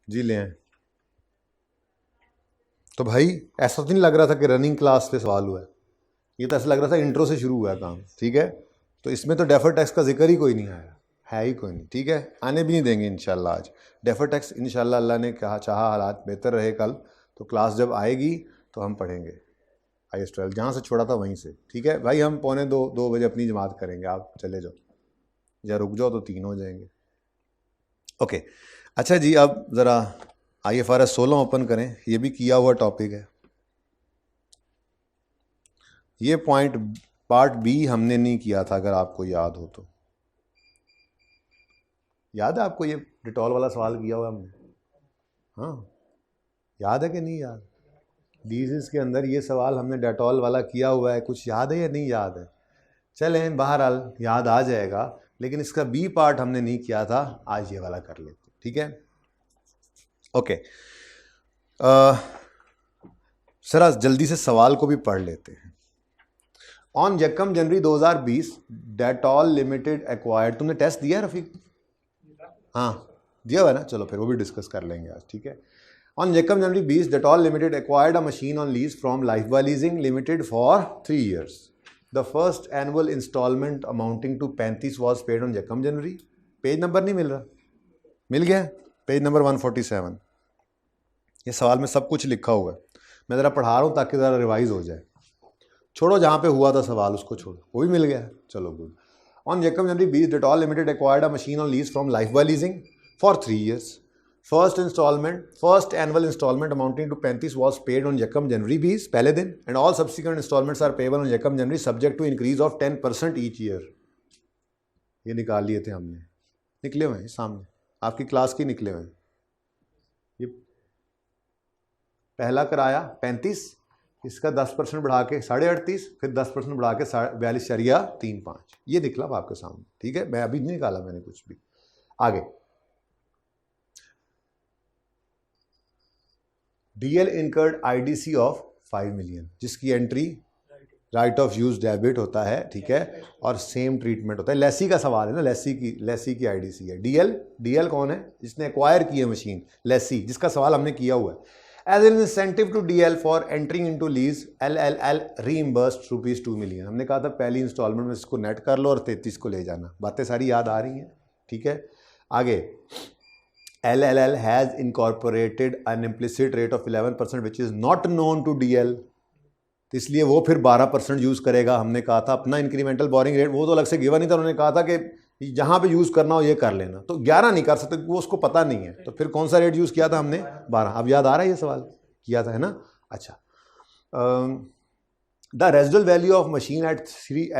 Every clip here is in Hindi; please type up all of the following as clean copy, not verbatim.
जी ले आए। तो भाई ऐसा तो नहीं लग रहा था कि रनिंग क्लास से सवाल हुआ है, ये तो ऐसा लग रहा था इंट्रो से शुरू हुआ है काम। ठीक है, तो इसमें तो डेफर टैक्स का जिक्र ही कोई नहीं आया, है ही कोई नहीं। ठीक है, आने भी नहीं देंगे इंशाल्लाह आज डेफर टैक्स। इंशाल्लाह अल्लाह ने कहा चाहा हालात बेहतर रहे कल तो क्लास जब आएगी तो हम पढ़ेंगे IS-12 जहाँ से छोड़ा था वहीं से। ठीक है भाई, हम 2:45 अपनी जमात करेंगे, आप चले जाओ या रुक जाओ तो 3 हो जाएंगे। ओके अच्छा जी, अब ज़रा IFRS 16 ओपन करें, ये भी किया हुआ टॉपिक है। ये पॉइंट पार्ट बी हमने नहीं किया था, अगर आपको याद हो तो। याद है आपको ये डिटॉल वाला सवाल किया हुआ हमने? हाँ, याद है कि नहीं याद? डीजीज के अंदर ये सवाल हमने डेटॉल वाला किया हुआ है, कुछ याद है या नहीं याद है? चलें बहरहाल याद आ जाएगा, लेकिन इसका बी पार्ट हमने नहीं किया था, आज ये वाला कर लेते। ठीक है, ओके। सरा जल्दी से सवाल को भी पढ़ लेते हैं। ऑन यकम जनवरी 2020 डेटॉल लिमिटेड एक्वायर्ड, तुमने टेस्ट दिया है रफीक? हाँ दिया हुआ है ना, चलो फिर वो भी डिस्कस कर लेंगे आज। ठीक है, ऑन यकम January 20 Dettol limited acquired a machine on lease from Lifebuoy leasing limited for 3 years. The first annual instalment amounting to 35 was paid on यकम जनवरी। पेज नंबर नहीं मिल रहा? मिल गया, पेज नंबर 147। ये सवाल में सब कुछ लिखा हुआ है, मैं ज़रा पढ़ा रहा हूँ ताकि ज़रा रिवाइज हो जाए। छोड़ो जहाँ पे हुआ था सवाल उसको छोड़ो, वो भी मिल गया, चलो गुड। ऑन यकम January 20 Dettol limited acquired a machine on lease from Lifebuoy leasing for 3 years. First annual instalment amounting to 35 was paid on यकम जनवरी 20 पहले दिन, and all subsequent instalments are payable on यकम January subject to increase of 10% each year. ये निकाल लिए थे हमने, निकले हुए हैं सामने आपकी क्लास की, निकले हुए हैं। ये पहला कराया 35, इसका 10% बढ़ा के 38.5, फिर 10% बढ़ा के 42.35, ये निकला आपके सामने। ठीक है, मैं अभी नहीं निकाला मैंने कुछ भी। आगे DL incurred IDC of 5 million, जिसकी entry right of use debit होता है। ठीक है, और सेम ट्रीटमेंट होता है। लेसी का सवाल है ना, लेसी की IDC है। DL कौन है? जिसने एक्वायर की है मशीन, लेसी, जिसका सवाल हमने किया हुआ है। As an incentive to DL for entering into lease LLL reimbursed ₹2 million। हमने कहा था पहली इंस्टॉलमेंट में इसको नेट कर लो और 33 को ले जाना। बातें सारी याद आ रही हैं? ठीक है, आगे LLL has incorporated an implicit rate of 11% which is not known to DL, तो इसलिए वो फिर 12% यूज़ करेगा। हमने कहा था अपना इंक्रीमेंटल बोरिंग रेट, वो तो अलग से गिवन नहीं था, उन्होंने कहा था कि जहाँ पे यूज़ करना हो ये कर लेना, तो 11 नहीं कर सकते, वो उसको पता नहीं है। तो फिर कौन सा रेट यूज़ किया था हमने? 12। अब याद आ रहा है ये सवाल किया था, है ना? अच्छा, the residual value of machine at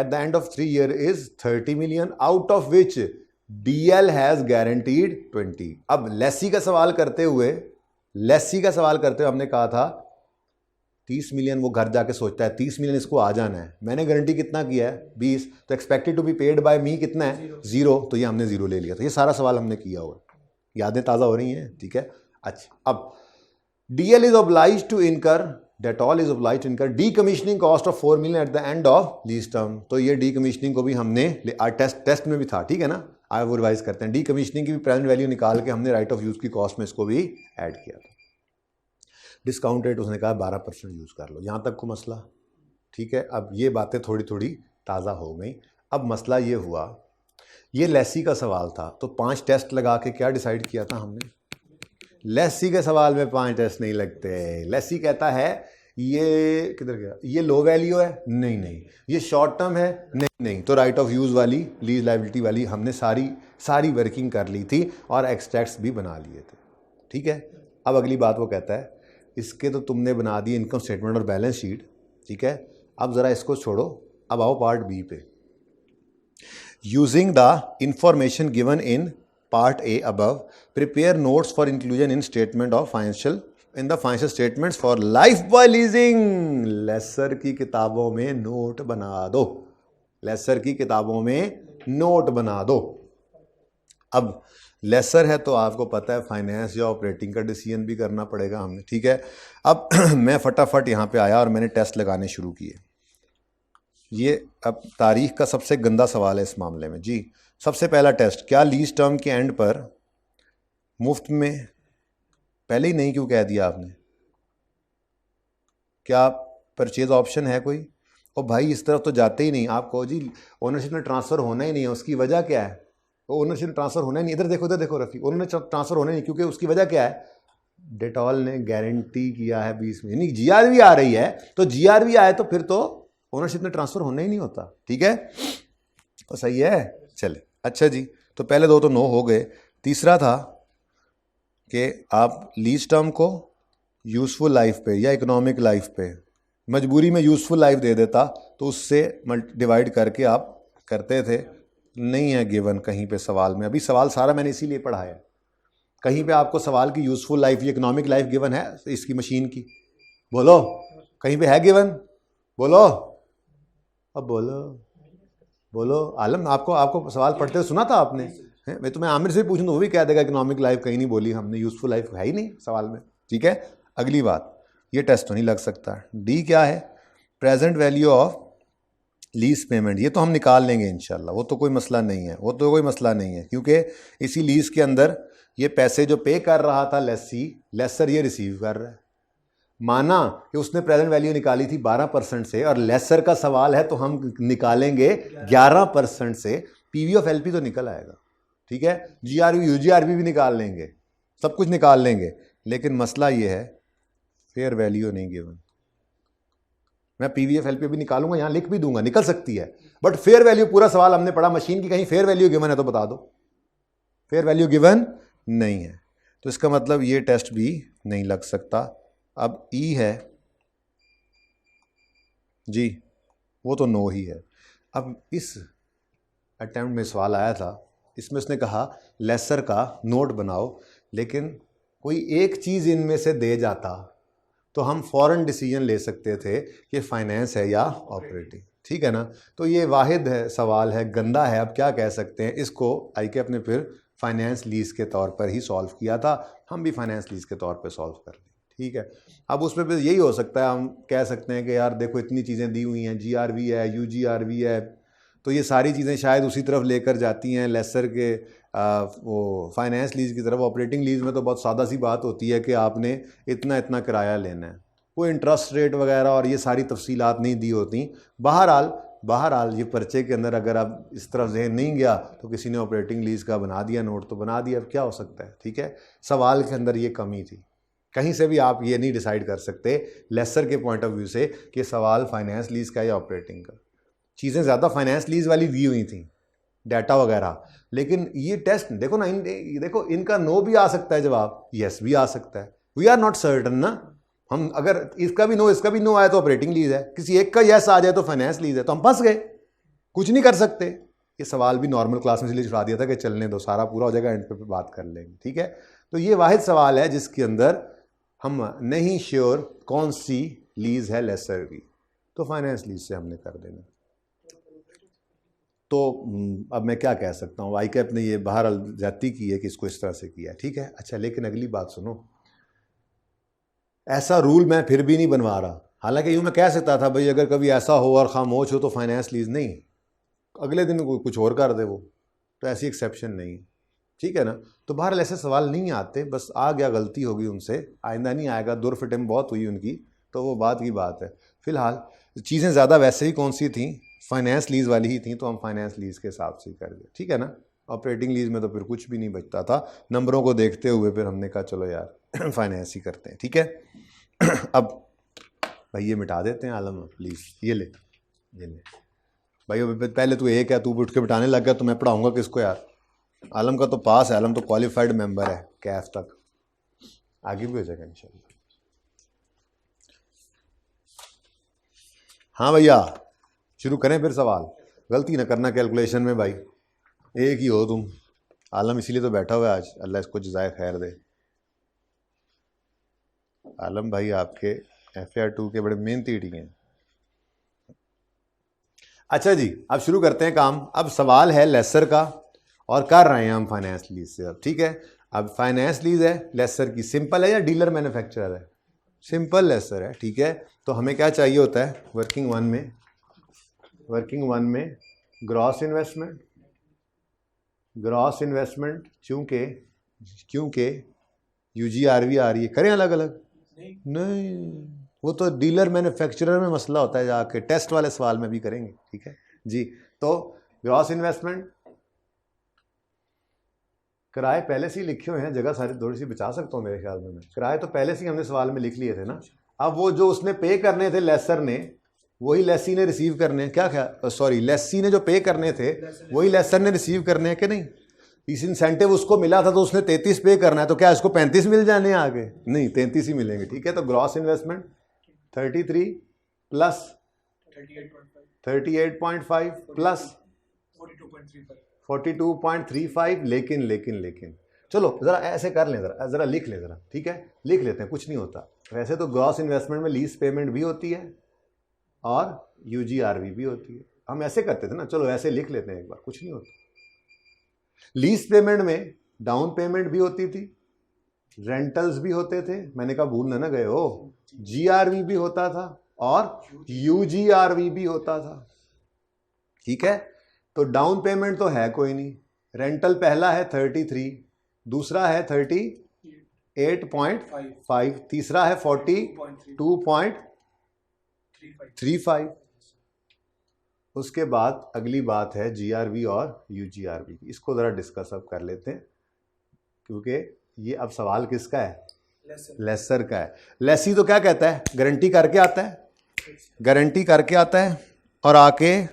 the end of 3 year is 30 million, out of which DL has guaranteed 20। अब लेसी का सवाल करते हुए हमने कहा था 30 million, वो घर जाके सोचता है 30 million इसको आ जाना है, मैंने गारंटी कितना किया है? 20, तो expected to be paid by me कितना है? 0, तो ये हमने 0 ले लिया था। ये सारा सवाल हमने किया हुआ है, यादें ताज़ा हो रही हैं? ठीक है, अच्छा। अब DL is obliged to incur, Dettol is obliged to incur decommissioning cost of 4 million at the end of lease term. तो ये डीकमीशनिंग को भी हमने टेस्ट में भी था। ठीक है ना, आगे वो रिवाइज करते हैं। डीकमीशनिंग की भी प्रेजेंट वैल्यू निकाल के हमने राइट ऑफ यूज़ की कॉस्ट में इसको भी ऐड किया था। डिस्काउंट रेट उसने कहा 12% यूज़ कर लो, यहाँ तक को मसला। ठीक है, अब ये बातें थोड़ी थोड़ी ताज़ा हो गई। अब मसला ये हुआ, ये लेसी का सवाल था, तो 5 टेस्ट लगा के क्या डिसाइड किया था हमने? लेसी के सवाल में 5 टेस्ट नहीं लगते। लेसी कहता है ये किधर गया, ये लो वैल्यू है, नहीं, ये शॉर्ट टर्म है, नहीं, तो राइट ऑफ यूज़ वाली, लीज लाइबिलिटी वाली हमने सारी वर्किंग कर ली थी और एक्सट्रैक्ट्स भी बना लिए थे। ठीक है, अब अगली बात वो कहता है इसके तो तुमने बना दी इनकम स्टेटमेंट और बैलेंस शीट। ठीक है, अब ज़रा इसको छोड़ो, अब आओ पार्ट बी पे। Using the information given in part A above, prepare notes for inclusion in statement of financial statements for life by leasing। Lessor की किताबों में नोट बना दो, लेसर की किताबों में नोट बना दो। अब लेसर है तो आपको पता है फाइनेंस या ऑपरेटिंग का डिसीजन भी करना पड़ेगा हमें। ठीक है, अब मैं फटाफट यहाँ पे आया और मैंने टेस्ट लगाने शुरू किए। ये अब तारीख का सबसे गंदा सवाल है इस मामले में जी। सबसे पहला टेस्ट, क्या लीज टर्म के एंड पर मुफ्त में पहले ही नहीं क्यों कह दिया आपने? क्या परचेज ऑप्शन है कोई? और भाई इस तरफ तो जाते ही नहीं, आप कहो जी ओनरशिप में ट्रांसफ़र होना ही नहीं है, उसकी वजह क्या है? वो ओनरशिप में ट्रांसफ़र होना ही नहीं, इधर देखो रफ़ी, ओनरशिप ट्रांसफ़र होना ही नहीं क्योंकि उसकी वजह क्या है? डेटॉल ने गारंटी किया है 20 में, यानी जीआरबी आ रही है, तो जीआरबी आए तो फिर तो ओनरशिप में ट्रांसफ़र होना ही नहीं होता। ठीक है, तो सही है, चले। अच्छा जी, तो पहले दो तो नो हो गए। तीसरा था कि आप लीज टर्म को यूज़फुल लाइफ पे या इकोनॉमिक लाइफ पे, मजबूरी में यूज़फुल लाइफ दे देता तो उससे डिवाइड करके आप करते थे। नहीं है गिवन कहीं पे सवाल में, अभी सवाल सारा मैंने इसीलिए पढ़ाया है। कहीं पे आपको सवाल की यूज़फुल लाइफ या इकोनॉमिक लाइफ गिवन है इसकी मशीन की? बोलो, कहीं पे है गिवन? बोलो, अब बोलो, बोलो। आलम, आपको सवाल पढ़ते हुए सुना था आपने? है? मैं तुम्हें आमिर से भी पूछूं तो वो भी कह देगा इकोनॉमिक लाइफ कहीं नहीं बोली हमने, यूज़फुल लाइफ है ही नहीं सवाल में। ठीक है, अगली बात, ये टेस्ट तो नहीं लग सकता। डी क्या है? Present value of lease payment, ये तो हम निकाल लेंगे इंशाल्लाह, वो तो कोई मसला नहीं है, वो तो कोई मसला नहीं है, क्योंकि इसी लीज के अंदर ये पैसे जो पे कर रहा था लेसी, लेसर ये रिसीव कर रहा है। माना कि उसने प्रेजेंट वैल्यू निकाली थी 12% से और लेसर का सवाल है तो हम निकालेंगे 11% से, पीवी ऑफ एलपी तो निकल आएगा। ठीक है, जीआरबी यूजीआरबी भी निकाल लेंगे, सब कुछ निकाल लेंगे, लेकिन मसला ये है फेयर वैल्यू नहीं गिवन। मैं पीवीएफ एलपी भी निकालूंगा, यहां लिख भी दूंगा, निकल सकती है, बट फेयर वैल्यू पूरा सवाल हमने पढ़ा मशीन की, कहीं फेयर वैल्यू गिवन है तो बता दो। फेयर वैल्यू गिवन नहीं है, तो इसका मतलब ये टेस्ट भी नहीं लग सकता। अब ई है जी, वो तो नो ही है। अब इस अटेम्प्ट में सवाल आया था, इसमें उसने कहा लेसर का नोट बनाओ, लेकिन कोई एक चीज़ इनमें से दे जाता तो हम फॉरेन डिसीजन ले सकते थे कि फाइनेंस है या ऑपरेटिंग। ठीक है ना, तो ये वाहिद है सवाल है, गंदा है, अब क्या कह सकते हैं इसको। आई के अपने फिर फाइनेंस लीज के तौर पर ही सॉल्व किया था, हम भी फाइनेंस लीज के तौर पर सॉल्व कर लें। ठीक है, अब उसमें फिर यही हो सकता है, हम कह सकते हैं कि यार देखो इतनी चीज़ें दी हुई हैं, जीआरबी है, यूजीआरबी है, तो ये सारी चीज़ें शायद उसी तरफ लेकर जाती हैं लेसर के वो फाइनेंस लीज की तरफ। ऑपरेटिंग लीज में तो बहुत सादा सी बात होती है कि आपने इतना इतना किराया लेना है, कोई इंटरेस्ट रेट वगैरह और ये सारी तफसीलात नहीं दी होती। बहरहाल ये पर्चे के अंदर अगर आप इस तरफ जहन नहीं गया तो किसी ने ऑपरेटिंग लीज का बना दिया नोट तो बना दिया, अब क्या हो सकता है। ठीक है, सवाल के अंदर ये कमी थी, कहीं से भी आप ये नहीं डिसाइड कर सकते लेसर के पॉइंट ऑफ व्यू से कि सवाल फाइनेंस लीज का या ऑपरेटिंग का। चीज़ें ज़्यादा फाइनेंस लीज वाली दी हुई थी, डाटा वगैरह, लेकिन ये टेस्ट देखो ना, देखो इनका नो भी आ सकता है जवाब, यस भी आ सकता है, वी आर नॉट सर्टन ना। हम अगर इसका भी नो आया तो ऑपरेटिंग लीज है, किसी एक का यस आ जाए तो फाइनेंस लीज है, तो हम फंस गए, कुछ नहीं कर सकते। ये सवाल भी नॉर्मल क्लास में इसलिए छुड़ा दिया था कि चलने दो, सारा पूरा हो जाएगा, एंड पे बात कर लेंगे। ठीक है, तो ये वाहिद सवाल है जिसके अंदर हम नहीं श्योर कौन सी लीज है लेसर की, तो फाइनेंस लीज से हमने कर देना। तो अब मैं क्या कह सकता हूँ, वाईकैप ने ये बहरहाल ज्यादती की है कि इसको इस तरह से किया। ठीक है, अच्छा, लेकिन अगली बात सुनो, ऐसा रूल मैं फिर भी नहीं बनवा रहा। हालांकि यूँ मैं कह सकता था भाई अगर कभी ऐसा हो और खामोश हो तो फाइनेंस लीज नहीं, अगले दिन कुछ और कर दे वो, तो ऐसी एक्सेप्शन नहीं है। ठीक है ना, तो बहरहाल ऐसे सवाल नहीं आते, बस आ गया, गलती होगी उनसे, आइंदा नहीं आएगा, दुर्फिटम बहुत हुई उनकी, तो वो बात की बात है। फिलहाल चीज़ें ज़्यादा वैसे ही कौन सी थी, फाइनेंस लीज वाली ही थी, तो हम फाइनेंस लीज के हिसाब से ही कर दिया। ठीक है ना, ऑपरेटिंग लीज में तो फिर कुछ भी नहीं बचता था, नंबरों को देखते हुए फिर हमने कहा चलो यार फाइनेंस ही करते हैं। ठीक है अब भाई ये मिटा देते हैं आलम, प्लीज़ ये ले भाई, पहले तू एक है, तू उठ के बिठाने लग गया तो मैं पढ़ाऊंगा किसको यार। आलम का तो पास है, आलम तो क्वालिफाइड मेंबर है कैफ तक, आगे भी हो जाएगा इंशाल्लाह। हाँ भैया, शुरू करें फिर सवाल, गलती ना करना कैलकुलेशन में भाई, एक ही हो तुम। आलम इसीलिए तो बैठा हुआ है आज, अल्लाह इसको जज़ाए खैर दे। आलम भाई आपके FAR 2 के बड़े मेहनती टी हैं। अच्छा जी, अब शुरू करते हैं काम। अब सवाल है लेसर का और कर रहे हैं हम फाइनेंस लीज से। अब ठीक है, अब फाइनेंस लीज है लेसर की, सिंपल है या डीलर मैन्युफैक्चरर है? सिंपल लेसर है। ठीक है, तो हमें क्या चाहिए होता है वर्किंग वन में ग्रॉस इन्वेस्टमेंट, क्योंकि UGRV आ रही है, करें अलग अलग? नहीं, वो तो डीलर मैन्युफैक्चरर में मसला होता है, जाके टेस्ट वाले सवाल में भी करेंगे। ठीक है जी। तो ग्रॉस इन्वेस्टमेंट, किराए पहले से ही लिखे हुए हैं, जगह सारी थोड़ी सी बचा सकता हूँ मेरे ख्याल में। मैं किराए तो पहले से ही हमने सवाल में लिख लिए थे ना। अब वो जो उसने पे करने थे लेसर ने, वही लेसी ने रिसीव करने हैं। क्या क्या सॉरी, लेसी ने जो पे करने थे वही लेसर ने रिसीव करने हैं कि नहीं? इस इंसेंटिव उसको मिला था तो उसने 33 पे करना है, तो क्या इसको 35 मिल जाने हैं आगे? नहीं, 33 ही मिलेंगे। ठीक है, तो ग्रॉस इन्वेस्टमेंट 33 प्लस 38.5 प्लस 42.35। लेकिन चलो जरा ऐसे कर लें, जरा लिख लें जरा। ठीक है, लिख लेते हैं, कुछ नहीं होता। वैसे तो ग्रॉस इन्वेस्टमेंट में लीज पेमेंट भी होती है और UGRV भी होती है। हम ऐसे करते थे ना, चलो ऐसे लिख लेते हैं एक बार, कुछ नहीं होता। लीज पेमेंट में डाउन पेमेंट भी होती थी, रेंटल्स भी होते थे, मैंने कहा भूल ना गए हो, GRV भी होता था और UGRV भी होता था। ठीक है, तो डाउन पेमेंट तो है कोई नहीं, रेंटल पहला है 33, दूसरा है 38.5, तीसरा है 42.35। उसके बाद अगली बात है GRV और UGRV की। इसको ज़रा डिस्कस अब कर लेते हैं, क्योंकि ये अब सवाल किसका है? लेसर का है। लेसी तो क्या कहता है? गारंटी करके आता है, गारंटी करके आता है और आके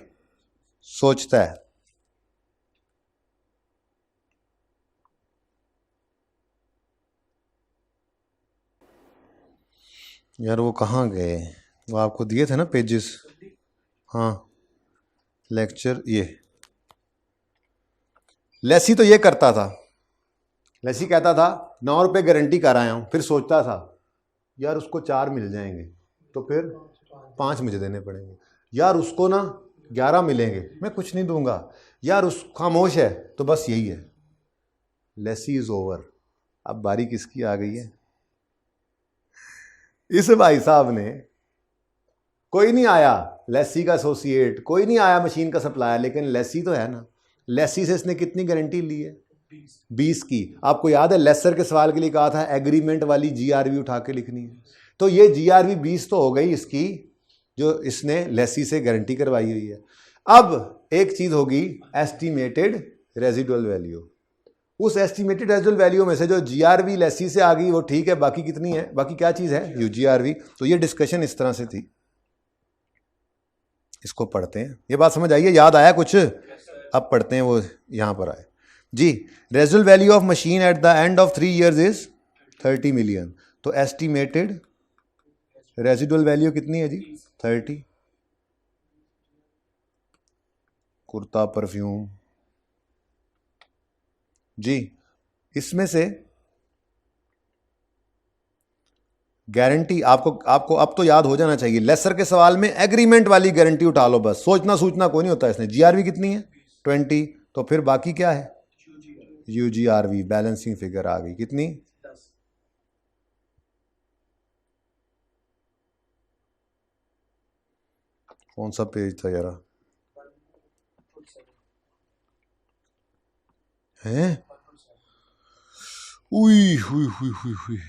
सोचता है। यार वो कहाँ गए? वो आपको दिए थे ना पेजेस। हाँ, लेक्चर। ये लेसी तो ये करता था, लेसी कहता था 9 रुपये गारंटी कर आया हूँ, फिर सोचता था यार उसको 4 मिल जाएंगे तो फिर 5 मुझे देने पड़ेंगे, यार उसको ना 11 मिलेंगे, मैं कुछ नहीं दूंगा, यार उस खामोश है तो बस यही है। Lessee is over. अब बारी किसकी आ गई है? इस भाई साहब ने, कोई नहीं आया लेसी का एसोसिएट, कोई नहीं आया मशीन का सप्लायर, लेकिन लेसी तो है ना। लेसी से इसने कितनी गारंटी ली है? 20 की। आपको याद है लेसर के सवाल के लिए कहा था एग्रीमेंट वाली GRV उठा के लिखनी है, तो ये GRV 20 तो हो गई इसकी, जो इसने लेसी से गारंटी करवाई हुई है। अब एक चीज होगी एस्टिमेटेड रेजिडुअल वैल्यू। उस एस्टिमेटेड रेजिडुअल वैल्यू में से जो GRV लेसी से आ गई वो ठीक है, बाकी कितनी है? बाकी क्या चीज है? UGRV। तो ये डिस्कशन इस तरह से थी। इसको पढ़ते हैं, ये बात समझ आई है? याद आया कुछ? अब पढ़ते हैं, वो यहां पर आए जी। Residual value of machine at the end of 3 years is 30 million। तो एस्टिमेटेड रेजिडुअल वैल्यू कितनी है जी? 30। कुर्ता परफ्यूम जी। इसमें से गारंटी आपको अब तो याद हो जाना चाहिए, लेसर के सवाल में एग्रीमेंट वाली गारंटी उठा लो बस, सोचना सूचना कोई नहीं होता इसने। GRV कितनी है? 20। तो फिर बाकी क्या है? UGRV। बैलेंसिंग फिगर आ गई कितनी? 10। कौन सा पेज था यारा? हैं? उई हुई हुई हुई हुई।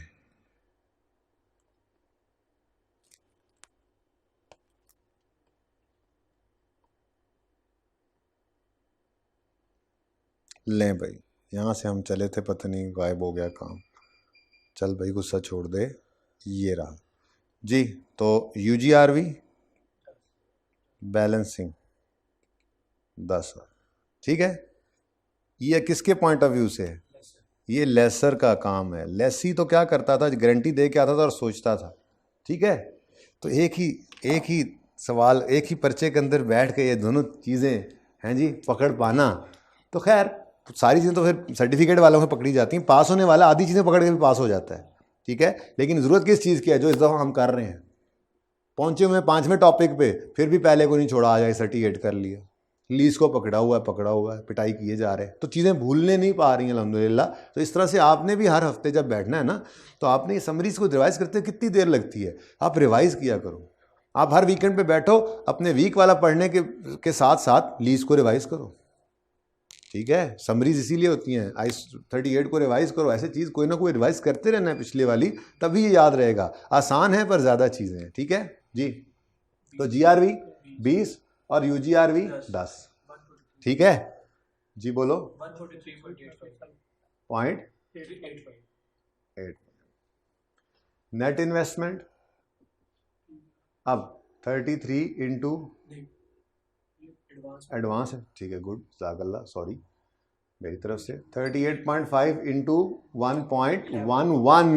लें भाई, यहाँ से हम चले थे, पता नहीं गायब हो गया काम। चल भाई गुस्सा छोड़ दे, ये रहा जी। तो UGRV बैलेंसिंग 10। ठीक है, ये किसके पॉइंट ऑफ व्यू से है? ये लेसर का काम है। लेसी तो क्या करता था? गारंटी दे के आता था और सोचता था। ठीक है, तो एक ही सवाल, एक ही पर्चे के अंदर बैठ के ये दोनों चीज़ें हैं जी पकड़ पाना। तो खैर सारी चीज़ें तो फिर सर्टिफिकेट वालों में पकड़ी जाती हैं, पास होने वाला आधी चीज़ें पकड़ के भी पास हो जाता है। ठीक है, लेकिन ज़रूरत किस चीज़ की है? जो इस दफ़ा हम कर रहे हैं, पहुँचे हुए 5वें टॉपिक पे, फिर भी पहले को नहीं छोड़ा, आ जाए सर्टिफिकेट कर लिया, लीज को पकड़ा हुआ है, पिटाई किए जा रहे हैं, तो चीज़ें भूलने नहीं पा रही हैं अल्हम्दुलिल्लाह। तो इस तरह से आपने भी हर हफ्ते जब बैठना है ना, तो आपने ये समरीज को रिवाइज़ करते कितनी देर लगती है, आप रिवाइज़ किया करो। आप हर वीकेंड पे बैठो, अपने वीक वाला पढ़ने के साथ साथ लीज को रिवाइज़ करो। ठीक है, समरीज इसीलिए होती हैं। आई 38 को रिवाइज करो, ऐसे चीज़ कोई ना कोई रिवाइज करते रहना है पिछले वाली, तभी ये याद रहेगा। आसान है पर ज़्यादा चीज़ें हैं, ठीक है जी। तो GRV 20 और UGRV 10, ठीक है जी, बोलो। 143.8 नेट इन्वेस्टमेंट अब 33 इंटू एडवांस है, ठीक है, गुड, जागल्ला, सॉरी मेरी तरफ से। 38.5 इंटू 1.11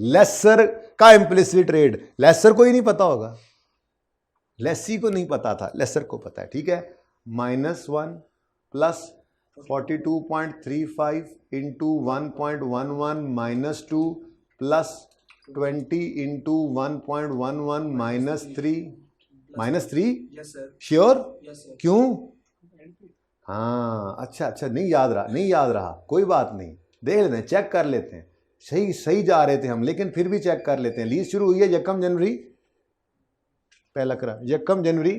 लेसर का इम्प्लिसिट रेट। लेसर को ही नहीं पता होगा, लेसी को नहीं पता था, लेसर को पता है, ठीक है। -1 plus 42.35 into 1.11 -2 plus 20 into 1.11 -3 sure, क्यों? हाँ, अच्छा, नहीं याद रहा, कोई बात नहीं, देख लेते हैं, चेक कर लेते हैं। सही जा रहे थे हम, लेकिन फिर भी चेक कर लेते हैं। लीज शुरू हुई है यकम जनवरी, पहला करा यकम जनवरी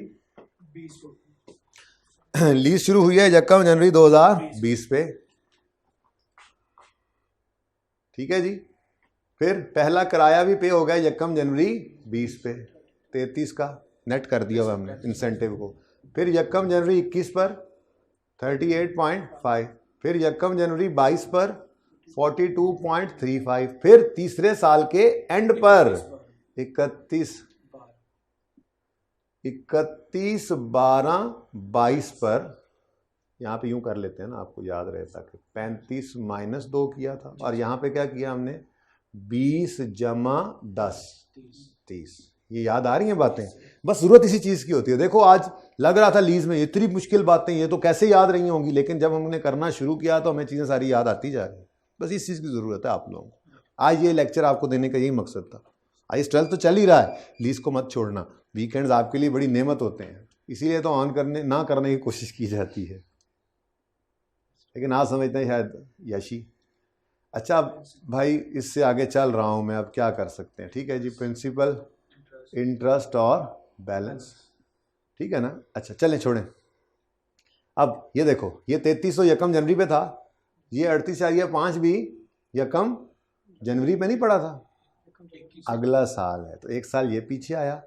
लीज शुरू हुई है यकम जनवरी 2020 पे, ठीक है जी। फिर पहला किराया भी पे हो गया यकम जनवरी 20 पे, 33 का नेट कर दिया हुआ हमने इंसेंटिव को। फिर यकम जनवरी 21 पर 38.5, फिर यकम जनवरी 22 पर 42.35, फिर तीसरे साल के एंड पर 31/12/22 पर, यहाँ पे यूं कर लेते हैं ना, आपको याद रहता कि 35 - 2 किया था, और यहाँ पे क्या किया हमने 20 जमा 10 30। ये याद आ रही हैं बातें? बस जरूरत इसी चीज की होती है। देखो आज लग रहा था लीज में इतनी मुश्किल बातें ये तो कैसे याद रही होंगी, लेकिन जब हमने करना शुरू किया तो हमें चीजें सारी याद आती जा रही। बस इस चीज की जरूरत है आप लोगों को। आज ये लेक्चर आपको देने का यही मकसद था। आज 12th तो चल ही रहा है, लीज को मत छोड़ना। वीकेंड्स आपके लिए बड़ी नेमत होते हैं, इसीलिए तो ऑन करने की कोशिश की जाती है, लेकिन आप समझते हैं शायद यशी। अच्छा अब भाई इससे आगे चल रहा हूं मैं, अब क्या कर सकते हैं, ठीक है जी। प्रिंसिपल, इंटरेस्ट और बैलेंस, ठीक है ना। अच्छा चलें छोड़ें। अब ये देखो, ये 3300 यकम जनवरी पे था, ये 38,5 भी यकम जनवरी पे नहीं पड़ा था, अगला साल है, तो एक साल ये पीछे आया,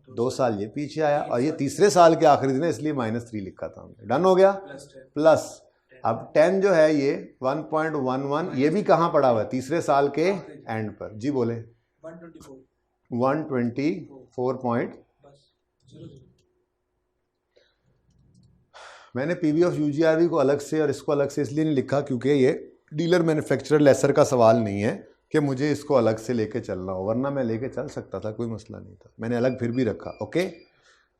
2 साल ये पीछे आया, और ये तीसरे साल के आखिरी दिन है, इसलिए -3 लिखा था हमने। डन हो गया। प्लस अब 10 जो है ये 1.11, ये भी कहाँ पड़ा हुआ है? तीसरे साल के एंड पर। जी बोले 124 मैंने पीवी ऑफ यूजीआरवी को अलग से और इसको अलग से इसलिए नहीं लिखा क्योंकि ये डीलर मैन्युफैक्चरर लेसर का सवाल नहीं है कि मुझे इसको अलग से लेके चलना हो, वरना मैं लेके चल सकता था, कोई मसला नहीं था, मैंने अलग फिर भी रखा। ओके,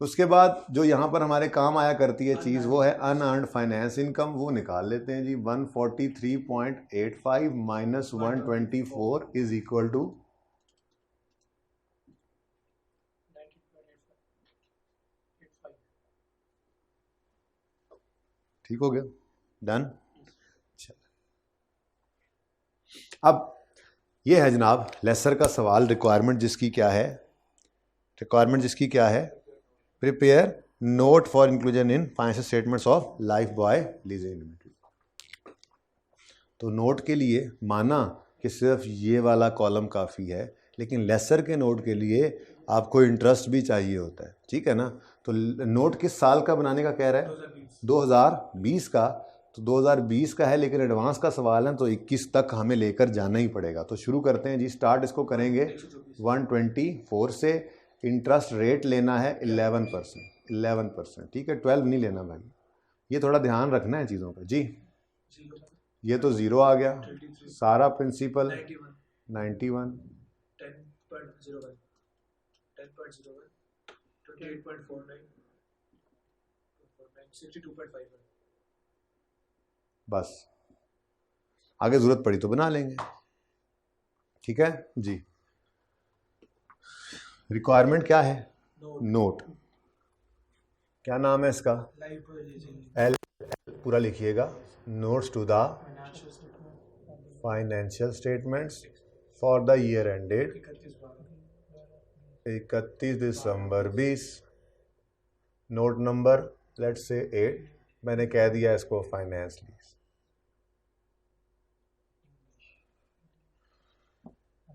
उसके बाद जो यहाँ पर हमारे काम आया करती है चीज़, वो है अनअर्न्ड फाइनेंस इनकम। वो निकाल लेते हैं जी। 143.85 माइनस 124 इज इक्वल टू 90.85। ठीक हो गया, डन। अब ये है जनाब लेसर का सवाल। रिक्वायरमेंट जिसकी क्या है? Prepare note for inclusion in financial statements of Lifebuoy leasing limited. तो नोट के लिए माना कि सिर्फ ये वाला कॉलम काफ़ी है, लेकिन लेसर के नोट के लिए आपको इंटरेस्ट भी चाहिए होता है, ठीक है ना। तो नोट किस साल का बनाने का कह रहा है? 2020 का। तो 2020 का है, लेकिन एडवांस का सवाल है तो 21 तक हमें लेकर जाना ही पड़ेगा। तो शुरू करते हैं जी। स्टार्ट इसको करेंगे 124 से। इंटरेस्ट रेट लेना है 11%, ठीक है, 12 नहीं लेना भाई, ये थोड़ा ध्यान रखना है चीज़ों का जी। ये तो 0 आ गया, सारा प्रिंसिपल 91, 10.01, 28.49, 62.5। बस आगे जरूरत पड़ी तो बना लेंगे, ठीक है जी। रिक्वायरमेंट क्या है? नोट। क्या नाम है इसका? एल पूरा लिखिएगा। Notes to the financial statements for the year ended 31 December 20। Note number let's say 8, मैंने कह दिया इसको फाइनेंस लीज।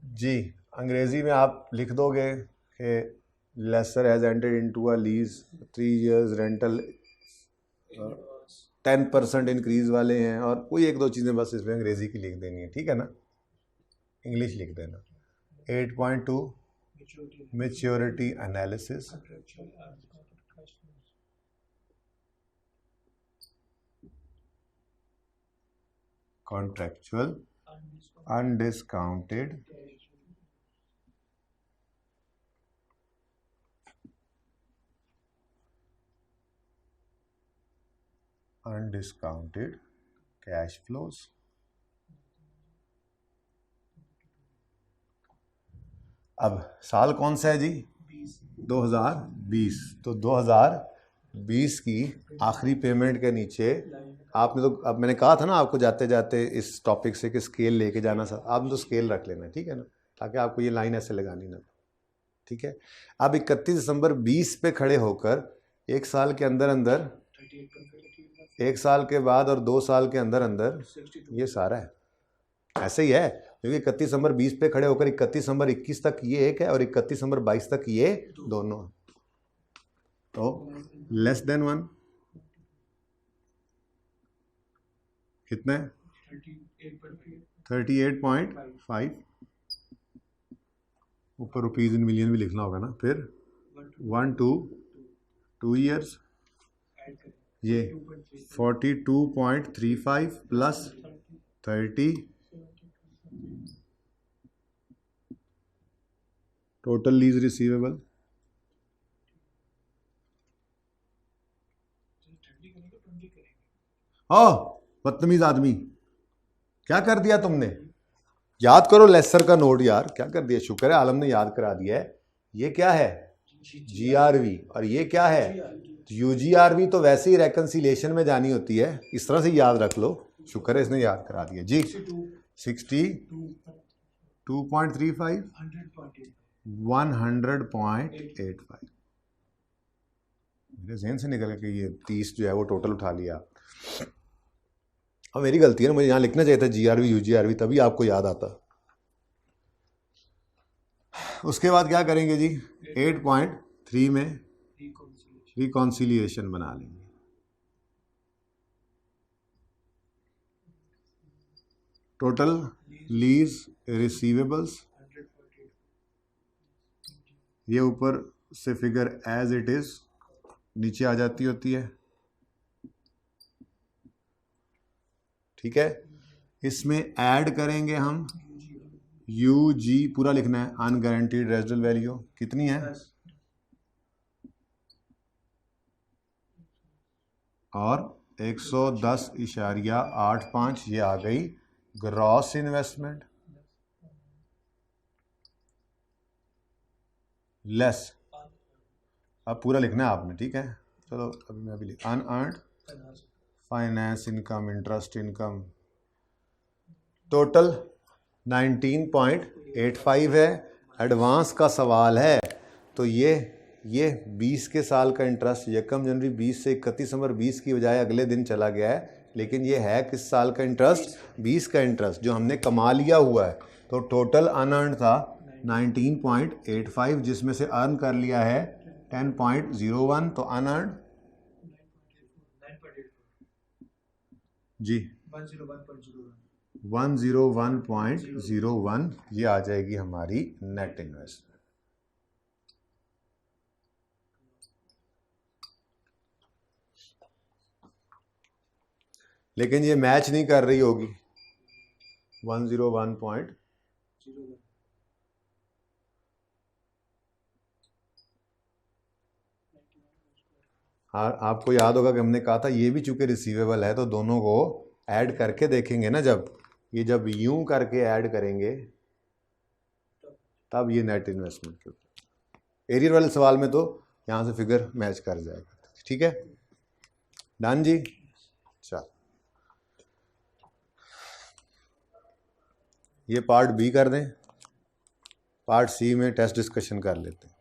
जी, अंग्रेजी में आप लिख दोगे कि lessor has entered into a lease 3 years rental 10% increase वाले हैं, और कोई एक दो चीज़ें बस इसमें अंग्रेजी की लिख देनी है, ठीक है ना, इंग्लिश लिख देना। 8.2 maturity analysis, contractual undiscounted undiscounted cash flows. अब साल कौन सा है जी? 2020। तो 2020 की आखिरी पेमेंट के नीचे आपने तो, अब मैंने कहा था ना आपको जाते जाते इस टॉपिक से कि स्केल लेके जाना, सर आपने तो स्केल रख लेना, ठीक है ना, ताकि आपको ये लाइन ऐसे लगानी ना, ठीक है। अब 31 दिसंबर 20 पे खड़े होकर एक साल के अंदर अंदर, एक साल के बाद और 2 साल के अंदर अंदर, ये सारा है ऐसे ही है, क्योंकि 31 दिसंबर 20 पे खड़े होकर 31 दिसंबर 21 तक ये एक है और 31 दिसंबर 22 तक ये दोनों, तो लेस देन 1 कितना है? 38.5। ऊपर रुपीज इन मिलियन भी लिखना होगा ना। फिर 1 to 2 years, ये 42.35 प्लस 30, टोटल लीज रिसीवेबल। ओ बदतमीज आदमी, क्या कर दिया तुमने? याद करो लेसर का नोट यार, क्या कर दिया? शुक्र है आलम ने याद करा दिया है। ये क्या है? जीआरवी। और ये क्या है? यूजीआरवी। तो वैसे ही रेकंसिलिएशन में जानी होती है, इस तरह से याद रख लो। शुक्र है इसने याद करा दिया जी। 62.35 100.85। मेरे जहन से निकल के ये 30 जो है वो टोटल उठा लिया। अब मेरी गलती है ना, मुझे यहाँ लिखना चाहिए था जीआरवी यूजीआरवी, तभी आपको याद आता। उसके बाद क्या करेंगे जी? 8.3 में रिकॉन्सिलिएशन बना लेंगे। टोटल लीज रिसीवेबल्स, ये ऊपर से फिगर एज इट इज नीचे आ जाती होती है, ठीक है। इसमें ऐड करेंगे हम यूजी, पूरा लिखना है, अनगारंटीड रेजिडुअल वैल्यू कितनी है? और 110.85 ये आ गई ग्रॉस इन्वेस्टमेंट लेस। अब पूरा लिखना है आपने, ठीक है। चलो अभी मैं भी unearned finance income, interest income, total 19.85 है। एडवांस का सवाल है तो ये 20 के साल का इंटरेस्ट 1 जनवरी 20 से 31 दिसंबर 20 की बजाय अगले दिन चला गया है, लेकिन ये है किस साल का इंटरेस्ट? 20 का इंटरेस्ट जो हमने कमा लिया हुआ है। तो टोटल अनअर्न्ड था 19.85, जिसमें से अर्न कर लिया है 10.01, तो अनअर्न्ड जी 101.01, ये आ जाएगी हमारी नेट इन्वेस्टमेंट। लेकिन ये मैच नहीं कर रही होगी 101. हाँ, आपको याद होगा कि हमने कहा था ये भी चूंकि रिसीवेबल है तो दोनों को ऐड करके देखेंगे ना, जब यूं करके ऐड करेंगे तब ये नेट इन्वेस्टमेंट के ऊपर। एरियर वाले सवाल में तो यहाँ से फिगर मैच कर जाएगा, ठीक है। डन जी। चल ये पार्ट बी कर दें, पार्ट सी में टेस्ट डिस्कशन कर लेते हैं।